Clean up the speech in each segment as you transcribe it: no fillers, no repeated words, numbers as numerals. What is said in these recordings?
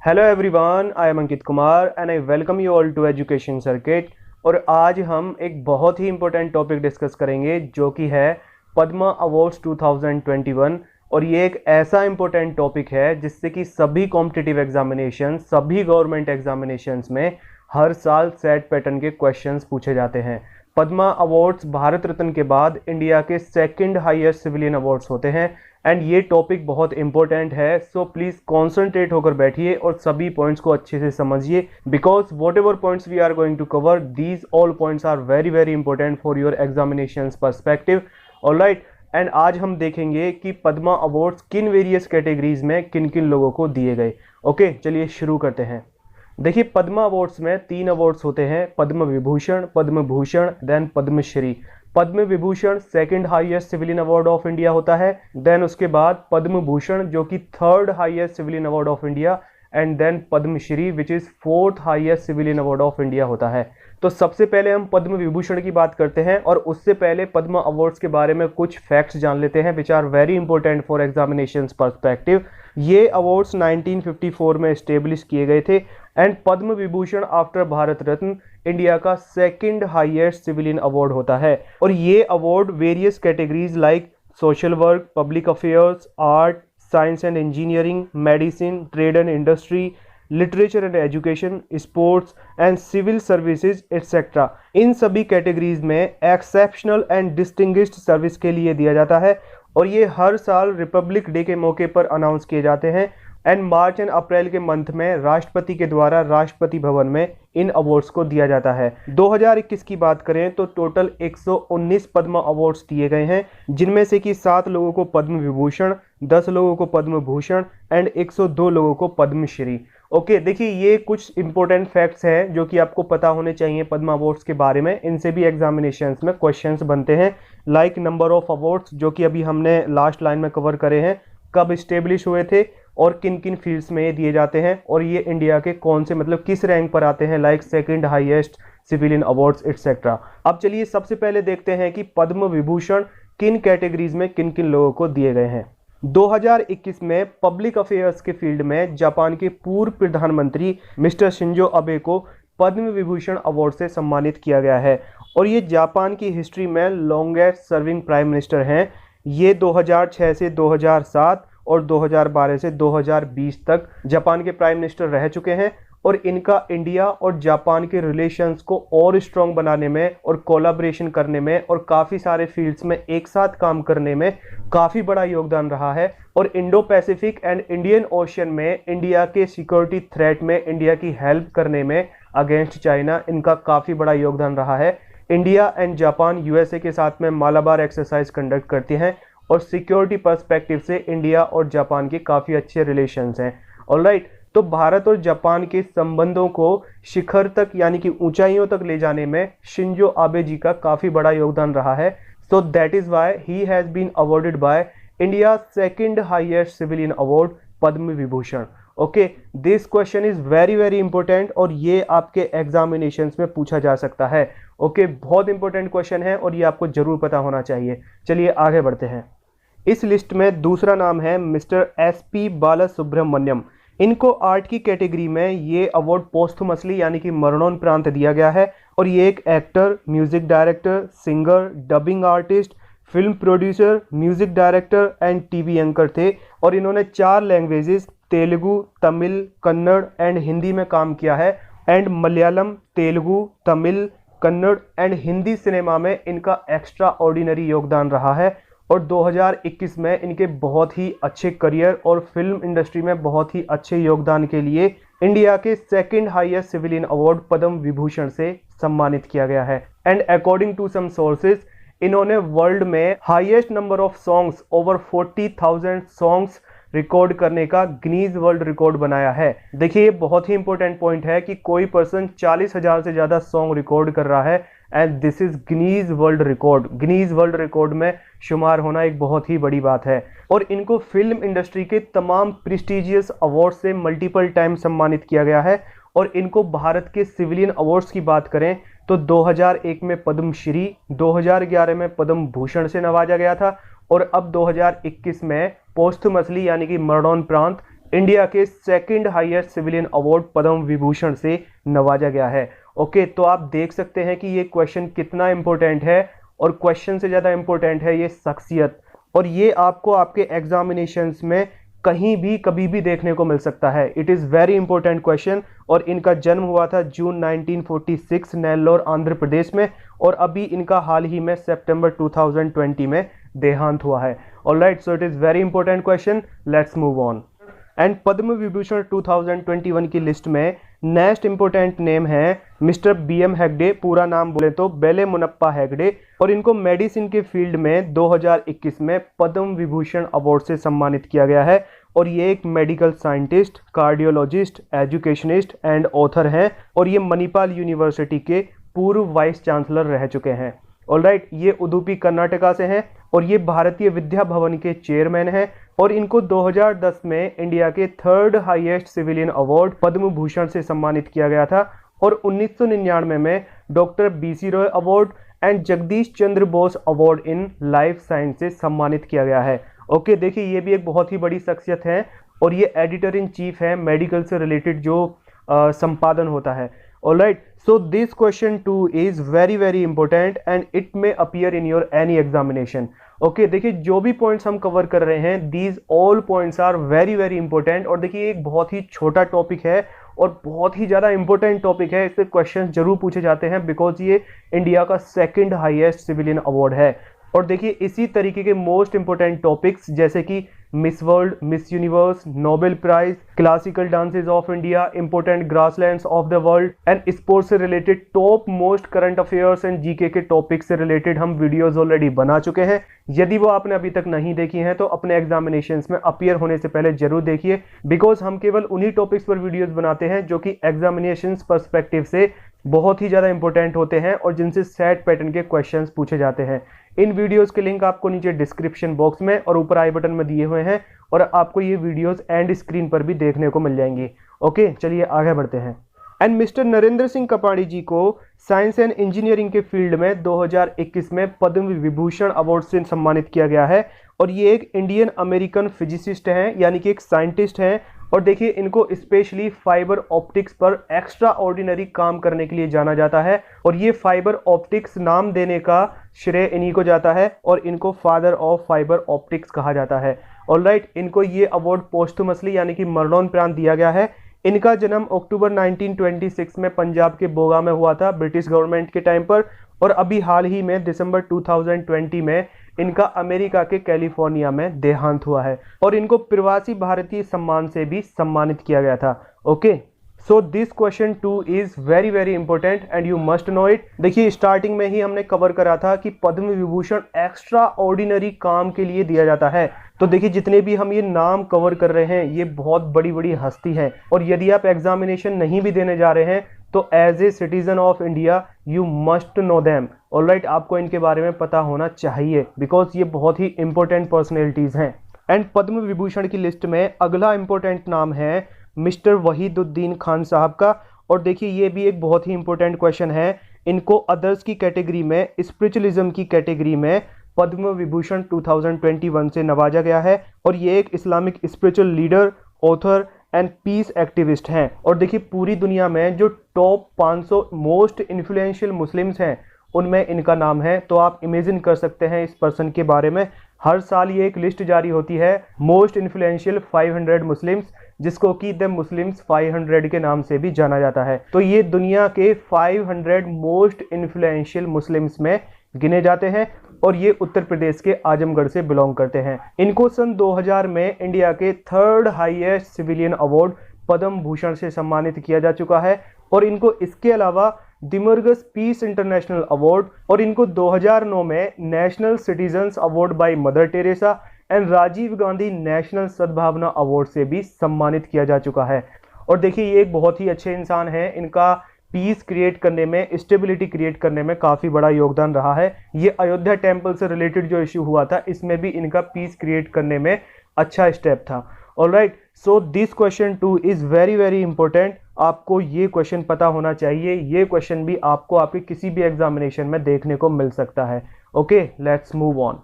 Hello everyone, I am Ankit Kumar and I welcome you all to education circuit. और आज हम एक बहुत ही इंपॉर्टेंट टॉपिक डिस्कस करेंगे जो कि है पद्मा अवार्ड्स 2021। और ये एक ऐसा इंपॉर्टेंट टॉपिक है जिससे कि सभी कॉम्पिटिटिव एग्जामिनेशन, सभी गवर्नमेंट एग्जामिनेशंस में हर साल सेट पैटर्न के क्वेश्चंस पूछे जाते हैं। पद्मा अवार्ड्स भारत रत्न के बाद इंडिया के सेकंड हाईएस्ट सिविलियन अवार्ड्स होते हैं एंड ये टॉपिक बहुत इंपॉर्टेंट है। सो प्लीज कॉन्सेंट्रेट होकर बैठिए और सभी पॉइंट्स को अच्छे से समझिए, because whatever points we are going to cover, these all points are very very important for your examination perspective. Alright, and आज हम देखेंगे कि पद्मा अवार्ड्स किन वेरियस कैटेगरीज में किन किन लोगों को दिए गए। ओके, चलिए शुरू करते हैं। देखिए, पद्मा अवार्ड्स में 3 अवार्ड्स होते हैं, Padma Vibhushan, Padma Bhushan, then Padmashri. Padma Vibhushan second highest civilian award of India होता है, देन उसके बाद पद्म भूषण जो कि third highest civilian award of India, and then Padmashri which is fourth highest civilian award of India होता है। तो सबसे पहले हम पद्म विभूषण की बात करते हैं और उससे पहले पद्म अवार्ड्स के बारे में कुछ फैक्ट्स जान लेते हैं which are very important for examination perspective. ये अवार्ड्स 1954 में एस्टेब्लिश किए गए थे and Padma Vibhushan after Bharat Ratna India का सेकंड हाईएस्ट सिविलियन अवार्ड होता है। और ये award various categories like social work, public affairs, art, science and engineering, medicine, trade and industry, literature and education, sports and civil services etcetera, इन सभी categories में exceptional and distinguished service के लिए दिया जाता है। और ये हर साल रिपब्लिक डे के मौके पर अनाउंस किए जाते हैं एंड मार्च एंड अप्रैल के मंथ में राष्ट्रपति के द्वारा राष्ट्रपति भवन में इन अवार्ड्स को दिया जाता है। 2021 की बात करें तो टोटल 119 पद्म अवार्ड्स दिए गए हैं, जिनमें से कि 7 लोगों को पद्म विभूषण, 10 लोगों को पद्म भूषण एंड 102 लोगों को पद्मश्री। ओके, देखिए ये कुछ इंपॉर्टेंट फैक्ट्स हैं जो कि आपको पता होने चाहिए पद्म अवार्ड्स के बारे में। इनसे भी एग्जामिनेशंस में क्वेश्चंस बनते हैं, लाइक नंबर ऑफ अवार्ड्स जो कि अभी हमने लास्ट लाइन में कवर करे हैं, कब इस्टेब्लिश हुए थे और किन किन फील्ड्स में ये दिए जाते हैं, और ये इंडिया के कौन से मतलब किस रैंक पर आते हैं, like second highest civilian awards etcetera. अब चलिए सबसे पहले देखते हैं कि पद्म विभूषण किन कैटेगरीज में किन किन लोगों को दिए गए हैं। 2021 में पब्लिक अफेयर्स के फील्ड में जापान के पूर्व प्रधानमंत्री मिस्टर शिंजो अबे को पद्म विभूषण अवार्ड से सम्मानित किया गया है और ये जापान की हिस्ट्री में लॉन्गेस्ट सर्विंग प्राइम मिनिस्टर हैं। ये 2006 से 2007 और 2012 से 2020 तक जापान के प्राइम मिनिस्टर रह चुके हैं और इनका इंडिया और जापान के रिलेशंस को और स्ट्रॉन्ग बनाने में और कोलैबोरेशन करने में और काफ़ी सारे फील्ड्स में एक साथ काम करने में काफ़ी बड़ा योगदान रहा है। और Indo Pacific and Indian ocean में इंडिया के सिक्योरिटी थ्रेट में इंडिया की हेल्प करने में अगेंस्ट चाइना इनका काफ़ी बड़ा योगदान रहा है। इंडिया एंड जापान यूएसए के साथ में मालाबार एक्सरसाइज कंडक्ट करती हैं और सिक्योरिटी पर्सपेक्टिव से इंडिया और जापान के काफ़ी अच्छे रिलेशंस हैं। ऑलराइट, तो भारत और जापान के संबंधों को शिखर तक यानी कि ऊंचाइयों तक ले जाने में शिंजो आबे जी का काफ़ी बड़ा योगदान रहा है। So that is why he has been awarded by India second highest civilian award Padma Vibhushan. Okay, this question is very very important और ये आपके एग्जामिनेशंस में पूछा जा सकता है। ओके, बहुत इंपॉर्टेंट क्वेश्चन है और ये आपको जरूर पता होना चाहिए। चलिए आगे बढ़ते हैं। इस लिस्ट में दूसरा नाम है मिस्टर SP बालासुब्रमण्यम। इनको आर्ट की कैटेगरी में ये अवार्ड पोस्टमसली यानी कि मरणोपरांत दिया गया है और ये एक actor, music director, singer, dubbing artist, film producer, music director and TV anchor थे और इन्होंने 4 लैंग्वेजेस तेलुगु, तमिल, कन्नड़ एंड हिंदी में काम किया है and Malayalam, Telugu, Tamil, Kannada and Hindi cinema में इनका एक्स्ट्रा ऑर्डिनरी योगदान रहा है। और 2021 में इनके बहुत ही अच्छे करियर और फिल्म इंडस्ट्री में बहुत ही अच्छे योगदान के लिए इंडिया के second highest civilian award Padma Vibhushan से सम्मानित किया गया है। And according to some sources इन्होंने वर्ल्ड में highest number of songs over 40,000 songs record करने का गिनीज वर्ल्ड रिकॉर्ड बनाया है। देखिए, ये बहुत ही इंपॉर्टेंट पॉइंट है कि कोई पर्सन 40,000 से ज़्यादा सॉन्ग रिकॉर्ड कर रहा है and this is Guinness world record. Guinness world record में शुमार होना एक बहुत ही बड़ी बात है। और इनको फिल्म इंडस्ट्री के तमाम प्रेस्टिजियस अवार्ड से मल्टीपल टाइम सम्मानित किया गया है। और इनको भारत के सिविलियन अवार्ड्स की बात करें तो 2001 में पद्मश्री, 2011 में पद्म भूषण से नवाजा गया था और अब 2021 में पोस्टमसली यानी कि मरणोपरांत इंडिया के second highest civilian award Padma Vibhushan से नवाजा गया है। ओके, तो आप देख सकते हैं कि ये क्वेश्चन कितना इंपॉर्टेंट है, और क्वेश्चन से ज़्यादा इंपॉर्टेंट है ये शख्सियत, और ये आपको आपके एग्जामिनेशंस में कहीं भी कभी भी देखने को मिल सकता है। It is very important question. और इनका जन्म हुआ था जून 1946 नेल्लोर आंध्र प्रदेश में, और अभी इनका हाल ही में सितंबर 2020 में देहांत हुआ है। Alright, so it is very important question. Let's move on. And Padma Vibhushan 2021 की लिस्ट में नेक्स्ट इंपॉर्टेंट नेम है मिस्टर BM हेगड़े, पूरा नाम बोले तो बेले मुनप्पा हेगड़े, और इनको मेडिसिन के फील्ड में 2021 में पद्म विभूषण अवार्ड से सम्मानित किया गया है। और ये एक medical scientist, cardiologist, educationist and author हैं, और ये मणिपाल यूनिवर्सिटी के पूर्व वाइस चांसलर रह चुके हैं। ऑलराइट, ये उडुपी कर्नाटका से हैं, और ये भारतीय विद्या भवन के चेयरमैन हैं, और इनको 2010 में इंडिया के third highest civilian award Padma Bhushan से सम्मानित किया गया था, और 1999 में doctor BC Roy award and Jagdish Chandra Bose award in life science से सम्मानित किया गया है। ओके, देखिए ये भी एक बहुत ही बड़ी शख्सियत है, और ये एडिटर इन चीफ है मेडिकल से रिलेटेड जो संपादन होता है। Alright, so this question too is very very important and it may appear in your any examination. Okay, देखिए जो भी पॉइंट्स हम कवर कर रहे हैं, these all points are very very important. और देखिए एक बहुत ही छोटा टॉपिक है और बहुत ही ज़्यादा इंपॉर्टेंट टॉपिक है, इससे क्वेश्चन जरूर पूछे जाते हैं बिकॉज ये इंडिया का सेकंड हाईएस्ट सिविलियन अवार्ड है। और देखिए इसी तरीके के मोस्ट इंपॉर्टेंट टॉपिक्स जैसे कि miss world, miss universe, Nobel prize, classical dances of India, important grasslands of the world and sports से related top most current affairs and GK के टॉपिक से रिलेटेड हम वीडियोस ऑलरेडी बना चुके हैं। यदि वो आपने अभी तक नहीं देखी हैं तो अपने एग्जामिनेशंस में अपीयर होने से पहले जरूर देखिए, बिकॉज हम केवल उन्हीं टॉपिक्स पर वीडियोस बनाते हैं जो कि एग्जामिनेशंस पर्सपेक्टिव से बहुत ही ज़्यादा इंपॉर्टेंट होते हैं और जिनसे सेट पैटर्न के क्वेश्चंस पूछे जाते हैं। इन वीडियोस के लिंक आपको नीचे डिस्क्रिप्शन बॉक्स में और ऊपर आई बटन में दिए हुए हैं, और आपको ये वीडियोस एंड स्क्रीन पर भी देखने को मिल जाएंगी। ओके, चलिए आगे बढ़ते हैं। एंड मिस्टर नरेंद्र सिंह कपाड़ी जी को साइंस एंड इंजीनियरिंग के फील्ड में 2021 में पद्म विभूषण अवार्ड से सम्मानित किया गया है, और ये एक इंडियन अमेरिकन फिजिसिस्ट हैं, यानी कि एक साइंटिस्ट हैं। और देखिए इनको स्पेशली फाइबर ऑप्टिक्स पर एक्स्ट्रा ऑर्डिनरी काम करने के लिए जाना जाता है, और ये फाइबर ऑप्टिक्स नाम देने का श्रेय इन्हीं को जाता है, और इनको फादर ऑफ फाइबर ऑप्टिक्स कहा जाता है। ऑलराइट, इनको ये अवार्ड पोस्टमसली यानी कि मरणोपरांत दिया गया है। इनका जन्म अक्टूबर 1926 में पंजाब के बोगा में हुआ था ब्रिटिश गवर्नमेंट के टाइम पर, और अभी हाल ही में दिसंबर 2020 में इनका अमेरिका के कैलिफोर्निया में देहांत हुआ है, और इनको प्रवासी भारतीय सम्मान से भी सम्मानित किया गया था। Okay, so this question two is very very important and you must no it. देखिए स्टार्टिंग में ही हमने कवर करा था कि पद्म विभूषण एक्स्ट्रा ऑर्डिनरी काम के लिए दिया जाता है। तो देखिए जितने भी हम ये नाम कवर कर रहे हैं ये बहुत बड़ी बड़ी हस्ती है, और यदि आप एग्जामिनेशन नहीं भी देने जा रहे हैं तो as a citizen of India you must know them. Alright, आपको इनके बारे में पता होना चाहिए बिकॉज ये बहुत ही इंपॉर्टेंट पर्सनैलिटीज हैं। एंड पद्म विभूषण की लिस्ट में अगला इंपॉर्टेंट नाम है मिस्टर वहीदुद्दीन खान साहब का, और देखिए ये भी एक बहुत ही इंपॉर्टेंट क्वेश्चन है। इनको अदर्स की कैटेगरी में, स्पिरिचुअलिज्म की कैटेगरी में पद्म विभूषण 2021 से नवाजा गया है, और ये एक Islamic spiritual leader, author and peace activist हैं। और देखिए पूरी दुनिया में जो टॉप 500 मोस्ट इन्फ्लुएंशियल मुस्लिम्स हैं उनमें इनका नाम है। तो आप इमेजिन कर सकते हैं इस पर्सन के बारे में। हर साल ये एक लिस्ट जारी होती है मोस्ट इन्फ्लुएंशियल 500 मुस्लिम्स, जिसको कि द मुस्लिम्स 500 के नाम से भी जाना जाता है। तो ये दुनिया के 500 मोस्ट इन्फ्लुएंशियल मुस्लिम्स में गिने जाते हैं, और ये उत्तर प्रदेश के आजमगढ़ से बिलोंग करते हैं। इनको सन 2000 में इंडिया के third highest civilian award Padma Bhushan से सम्मानित किया जा चुका है, और इनको इसके अलावा दिमर्गस पीस इंटरनेशनल अवार्ड, और इनको 2009 में national citizens award by mother Teresa and Rajiv Gandhi national Sadbhavana award से भी सम्मानित किया जा चुका है। और देखिए ये एक बहुत ही अच्छे इंसान है, इनका पीस क्रिएट करने में, स्टेबिलिटी क्रिएट करने में काफ़ी बड़ा योगदान रहा है। ये अयोध्या टेम्पल से रिलेटेड जो इशू हुआ था इसमें भी इनका पीस क्रिएट करने में अच्छा स्टेप था। Alright, so this question two is very very important. आपको ये क्वेश्चन पता होना चाहिए, ये क्वेश्चन भी आपको आपके किसी भी एग्जामिनेशन में देखने को मिल सकता है। Okay, let's move on.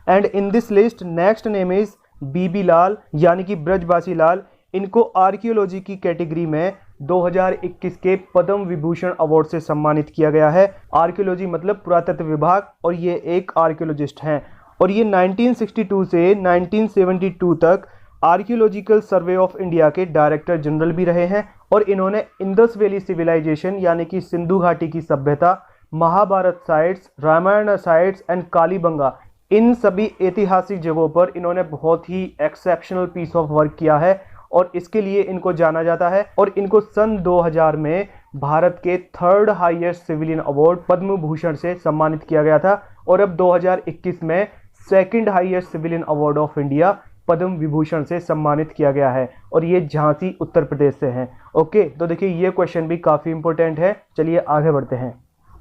And in this list next name is B B Lal, यानी कि ब्रजबासी लाल। इनको आर्कियोलॉजी की कैटेगरी में 2021 के पद्म विभूषण अवार्ड से सम्मानित किया गया है। आर्कियोलॉजी मतलब पुरातत्व विभाग, और ये एक आर्कियोलॉजिस्ट हैं और ये 1962 से 1972 तक आर्कियोलॉजिकल सर्वे ऑफ इंडिया के डायरेक्टर जनरल भी रहे हैं। और इन्होंने इंडस वैली सिविलाइजेशन यानी कि सिंधु घाटी की सभ्यता, Mahabharat sites, Ramayan sites and Kalibanga, इन सभी ऐतिहासिक जगहों पर इन्होंने बहुत ही एक्सेप्शनल पीस ऑफ वर्क किया है और इसके लिए इनको जाना जाता है। और इनको सन 2000 में भारत के third highest civilian award Padma Bhushan से सम्मानित किया गया था और अब 2021 में second highest civilian award of India Padma Vibhushan से सम्मानित किया गया है और ये झांसी उत्तर प्रदेश से हैं। ओके, तो देखिए ये क्वेश्चन भी काफ़ी इंपॉर्टेंट है। चलिए आगे बढ़ते हैं।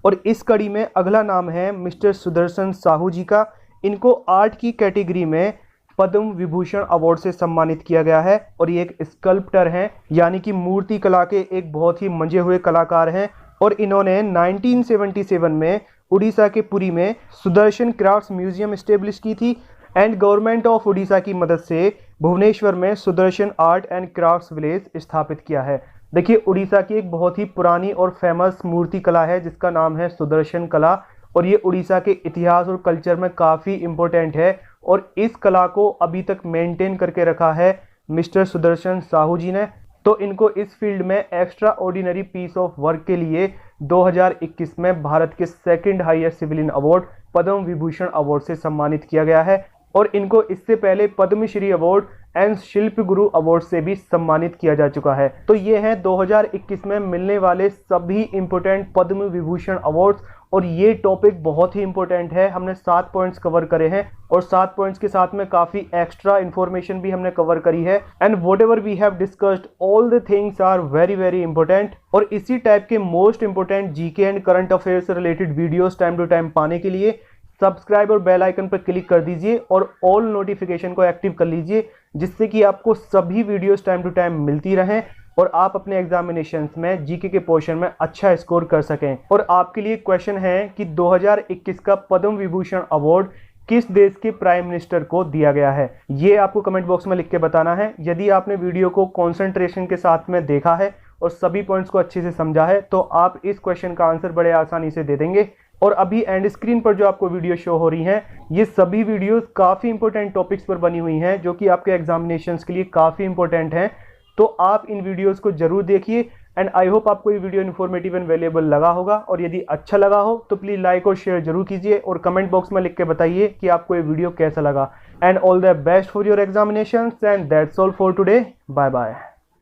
और इस कड़ी में अगला नाम है मिस्टर सुदर्शन साहू जी का। इनको आर्ट की कैटेगरी में पद्म विभूषण अवार्ड से सम्मानित किया गया है और ये एक स्कल्प्टर हैं, यानी कि मूर्ति कला के एक बहुत ही मंजे हुए कलाकार हैं। और इन्होंने 1977 में उड़ीसा के पुरी में सुदर्शन क्राफ्ट्स म्यूजियम स्टेब्लिश की थी एंड गवर्नमेंट ऑफ उड़ीसा की मदद से भुवनेश्वर में Sudarshan art and crafts village स्थापित किया है। देखिए उड़ीसा की एक बहुत ही पुरानी और फेमस मूर्ति कला है जिसका नाम है सुदर्शन कला और ये उड़ीसा के इतिहास और कल्चर में काफ़ी इम्पोर्टेंट है और इस कला को अभी तक मेंटेन करके रखा है मिस्टर सुदर्शन साहू जी ने। तो इनको इस फील्ड में extraordinary piece of work के लिए 2021 में भारत के second highest civilian award Padma Vibhushan award से सम्मानित किया गया है और इनको इससे पहले पद्मश्री अवार्ड एंड शिल्प गुरु अवार्ड से भी सम्मानित किया जा चुका है। तो ये हैं 2021 में मिलने वाले सभी इंपोर्टेंट पद्म विभूषण अवार्ड्स और ये टॉपिक बहुत ही इंपॉर्टेंट है। हमने 7 पॉइंट्स कवर करे हैं और 7 पॉइंट्स के साथ में काफ़ी एक्स्ट्रा इन्फॉर्मेशन भी हमने कवर करी है and whatever we have discussed all the things are very very important. और इसी टाइप के most important GK and current affairs से related videos time to time पाने के लिए सब्सक्राइब और बेल आइकन पर क्लिक कर दीजिए और ऑल नोटिफिकेशन को एक्टिव कर लीजिए जिससे कि आपको सभी वीडियोस टाइम टू टाइम मिलती रहें और आप अपने एग्जामिनेशंस में जीके के पोर्शन में अच्छा स्कोर कर सकें। और आपके लिए क्वेश्चन है कि 2021 का पद्म विभूषण अवार्ड किस देश के प्राइम मिनिस्टर को दिया गया है, ये आपको कमेंट बॉक्स में लिख के बताना है। यदि आपने वीडियो को कॉन्सेंट्रेशन के साथ में देखा है और सभी पॉइंट्स को अच्छे से समझा है तो आप इस क्वेश्चन का आंसर बड़े आसानी से दे देंगे। और अभी एंड स्क्रीन पर जो आपको वीडियो शो हो रही हैं ये सभी वीडियोस काफ़ी इंपॉर्टेंट टॉपिक्स पर बनी हुई हैं जो कि आपके एग्जामिनेशंस के लिए काफ़ी इंपॉर्टेंट हैं। तो आप इन वीडियोस को जरूर देखिए एंड आई होप आपको ये वीडियो इन्फॉर्मेटिव एंड वैल्यूएबल लगा होगा और यदि अच्छा लगा हो तो प्लीज़ लाइक और शेयर जरूर कीजिए और कमेंट बॉक्स में लिख के बताइए कि आपको ये वीडियो कैसा लगा। And all the best for your examinations and that's all for today. Bye bye.